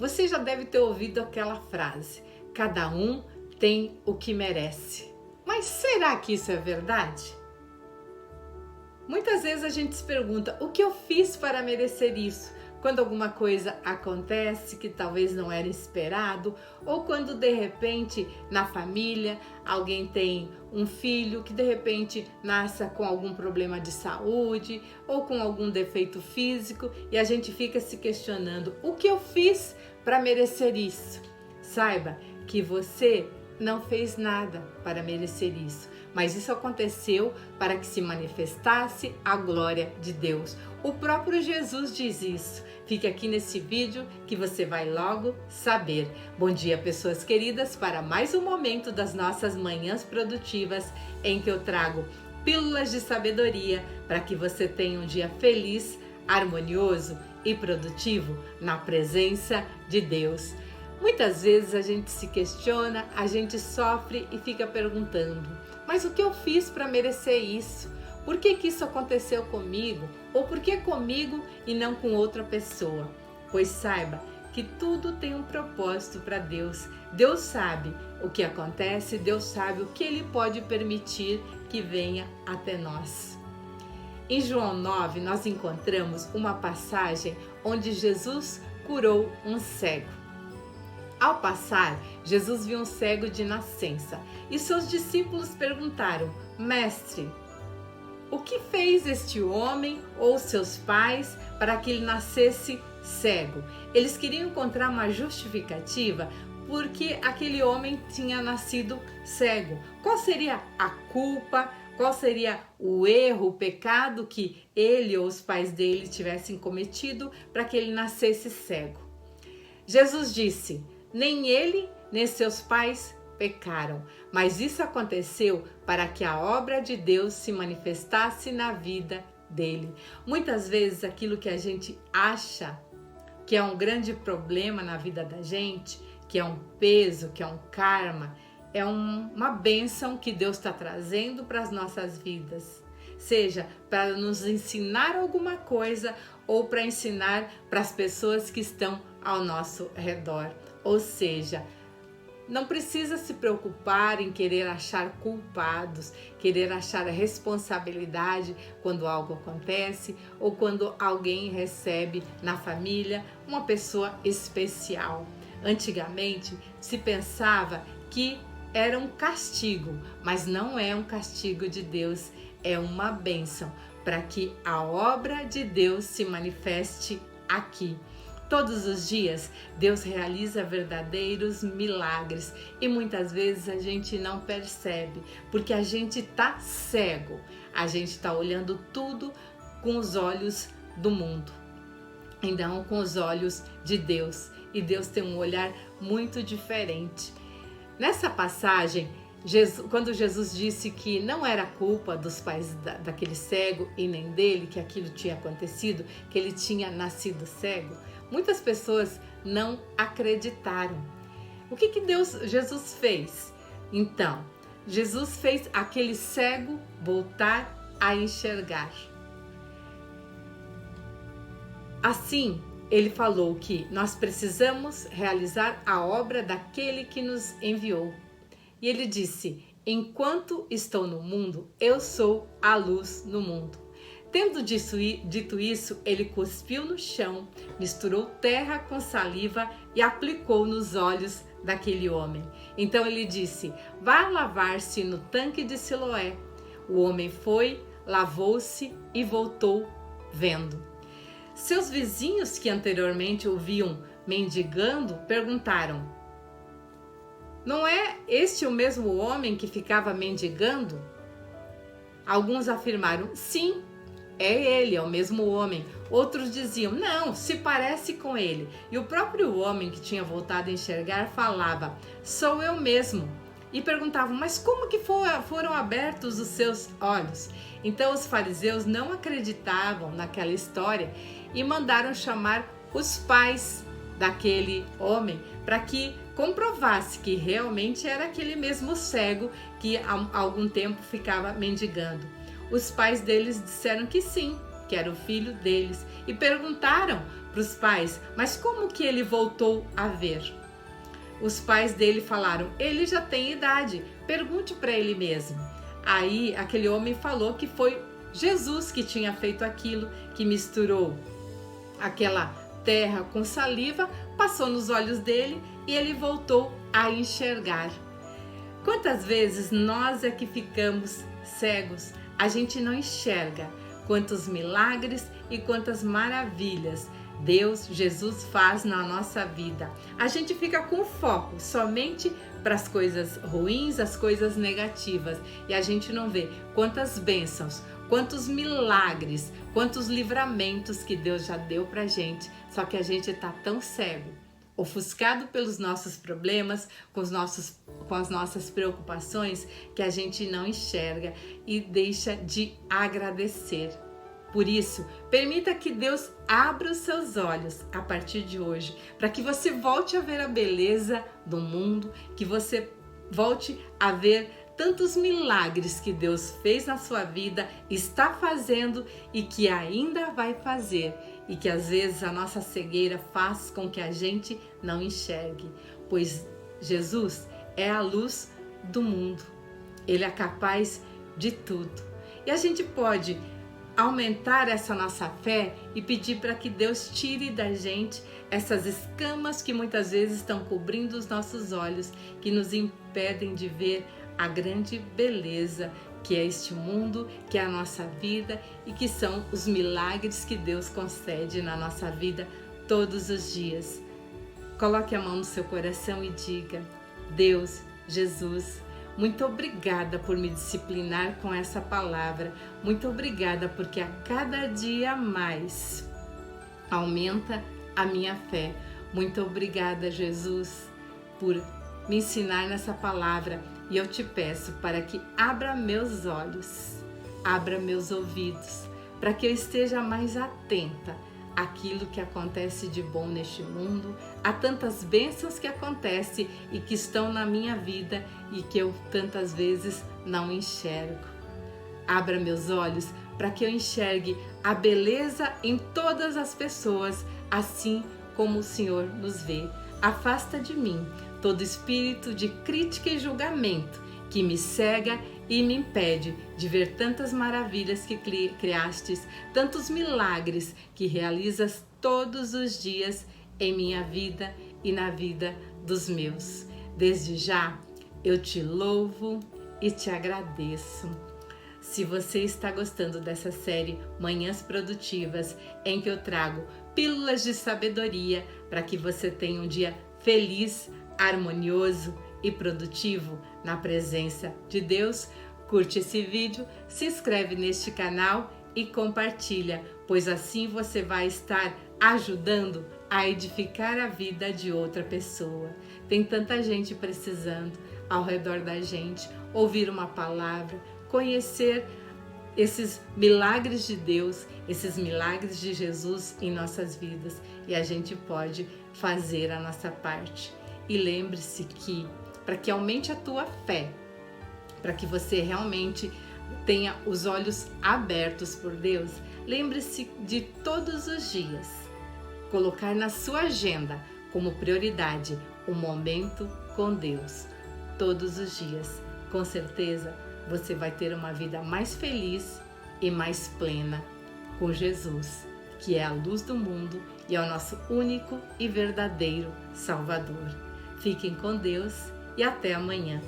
Você já deve ter ouvido aquela frase: cada um tem o que merece. Mas será que isso é verdade? Muitas vezes a gente se pergunta: o que eu fiz para merecer isso? Quando alguma coisa acontece que talvez não era esperado, ou quando de repente na família alguém tem um filho que de repente nasce com algum problema de saúde ou com algum defeito físico e a gente fica se questionando: o que eu fiz para merecer isso? Saiba que você não fez nada para merecer isso, mas isso aconteceu para que se manifestasse a glória de Deus. O próprio Jesus diz isso. Fique aqui nesse vídeo que você vai logo saber. Bom dia, pessoas queridas, para mais um momento das nossas manhãs produtivas em que eu trago pílulas de sabedoria para que você tenha um dia feliz, harmonioso e produtivo na presença de Deus. Muitas vezes a gente se questiona, a gente sofre e fica perguntando: mas o que eu fiz para merecer isso? Por que isso aconteceu comigo? Ou por que comigo e não com outra pessoa? Pois saiba que tudo tem um propósito para Deus. Deus sabe o que acontece, Deus sabe o que Ele pode permitir que venha até nós. Em João 9, nós encontramos uma passagem onde Jesus curou um cego. Ao passar, Jesus viu um cego de nascença e seus discípulos perguntaram: Mestre, o que fez este homem ou seus pais para que ele nascesse cego? Eles queriam encontrar uma justificativa porque aquele homem tinha nascido cego. Qual seria a culpa? Qual seria o erro, o pecado que ele ou os pais dele tivessem cometido para que ele nascesse cego? Jesus disse: nem ele, nem seus pais pecaram, mas isso aconteceu para que a obra de Deus se manifestasse na vida dele. Muitas vezes aquilo que a gente acha que é um grande problema na vida da gente, que é um peso, que é um karma, é uma bênção que Deus está trazendo para as nossas vidas. Seja para nos ensinar alguma coisa ou para ensinar para as pessoas que estão ao nosso redor. Ou seja, não precisa se preocupar em querer achar culpados, querer achar responsabilidade quando algo acontece ou quando alguém recebe na família uma pessoa especial. Antigamente se pensava que era um castigo, mas não é um castigo de Deus, é uma bênção para que a obra de Deus se manifeste aqui. Todos os dias, Deus realiza verdadeiros milagres e muitas vezes a gente não percebe, porque a gente está cego, a gente está olhando tudo com os olhos do mundo e não com os olhos de Deus. E Deus tem um olhar muito diferente. Nessa passagem, quando Jesus disse que não era culpa dos pais daquele cego e nem dele que aquilo tinha acontecido, que ele tinha nascido cego, muitas pessoas não acreditaram. O que Jesus fez? Então, Jesus fez aquele cego voltar a enxergar. Assim, ele falou que nós precisamos realizar a obra daquele que nos enviou. E ele disse: enquanto estou no mundo, eu sou a luz no mundo. Tendo dito isso, ele cuspiu no chão, misturou terra com saliva e aplicou nos olhos daquele homem. Então ele disse: vá lavar-se no tanque de Siloé. O homem foi, lavou-se e voltou vendo. Seus vizinhos que anteriormente o viam mendigando perguntaram: não é este o mesmo homem que ficava mendigando? Alguns afirmaram: sim, é ele, é o mesmo homem. Outros diziam: não, se parece com ele. E o próprio homem que tinha voltado a enxergar falava: sou eu mesmo. E perguntavam: mas como que foram abertos os seus olhos? Então os fariseus não acreditavam naquela história e mandaram chamar os pais daquele homem para que comprovasse que realmente era aquele mesmo cego que há algum tempo ficava mendigando. Os pais deles disseram que sim, que era o filho deles, e perguntaram para os pais: mas como que ele voltou a ver? Os pais dele falaram: ele já tem idade, pergunte para ele mesmo. Aí aquele homem falou que foi Jesus que tinha feito aquilo, que misturou aquela terra com saliva, passou nos olhos dele e ele voltou a enxergar. Quantas vezes nós é que ficamos cegos? A gente não enxerga quantos milagres e quantas maravilhas Deus, Jesus faz na nossa vida. A gente fica com foco somente para as coisas ruins, as coisas negativas, e a gente não vê quantas bênçãos, quantos milagres, quantos livramentos que Deus já deu pra gente, só que a gente está tão cego, ofuscado pelos nossos problemas, com as nossas preocupações, que a gente não enxerga e deixa de agradecer. Por isso, permita que Deus abra os seus olhos a partir de hoje, para que você volte a ver a beleza do mundo, que você volte a ver tantos milagres que Deus fez na sua vida, está fazendo e que ainda vai fazer, e que às vezes a nossa cegueira faz com que a gente não enxergue, pois Jesus é a luz do mundo, Ele é capaz de tudo. E a gente pode aumentar essa nossa fé e pedir para que Deus tire da gente essas escamas que muitas vezes estão cobrindo os nossos olhos, que nos impedem de ver a grande beleza que é este mundo, que é a nossa vida e que são os milagres que Deus concede na nossa vida todos os dias. Coloque a mão no seu coração e diga: Deus, Jesus, muito obrigada por me disciplinar com essa palavra. Muito obrigada porque a cada dia mais aumenta a minha fé. Muito obrigada, Jesus, por me ensinar nessa palavra. E eu te peço para que abra meus olhos, abra meus ouvidos, para que eu esteja mais atenta àquilo que acontece de bom neste mundo, a tantas bênçãos que acontecem e que estão na minha vida e que eu tantas vezes não enxergo. Abra meus olhos para que eu enxergue a beleza em todas as pessoas, assim como o Senhor nos vê. Afasta de mim todo espírito de crítica e julgamento que me cega e me impede de ver tantas maravilhas que criastes, tantos milagres que realizas todos os dias em minha vida e na vida dos meus. Desde já, eu te louvo e te agradeço. Se você está gostando dessa série Manhãs Produtivas, em que eu trago pílulas de sabedoria para que você tenha um dia feliz, harmonioso e produtivo na presença de Deus, curte esse vídeo, se inscreve neste canal e compartilha, pois assim você vai estar ajudando a edificar a vida de outra pessoa. Tem tanta gente precisando ao redor da gente ouvir uma palavra, conhecer esses milagres de Deus, esses milagres de Jesus em nossas vidas, e a gente pode fazer a nossa parte. E lembre-se que, para que aumente a tua fé, para que você realmente tenha os olhos abertos por Deus, lembre-se de todos os dias colocar na sua agenda como prioridade um momento com Deus. Todos os dias, com certeza, você vai ter uma vida mais feliz e mais plena com Jesus, que é a luz do mundo e é o nosso único e verdadeiro Salvador. Fiquem com Deus e até amanhã.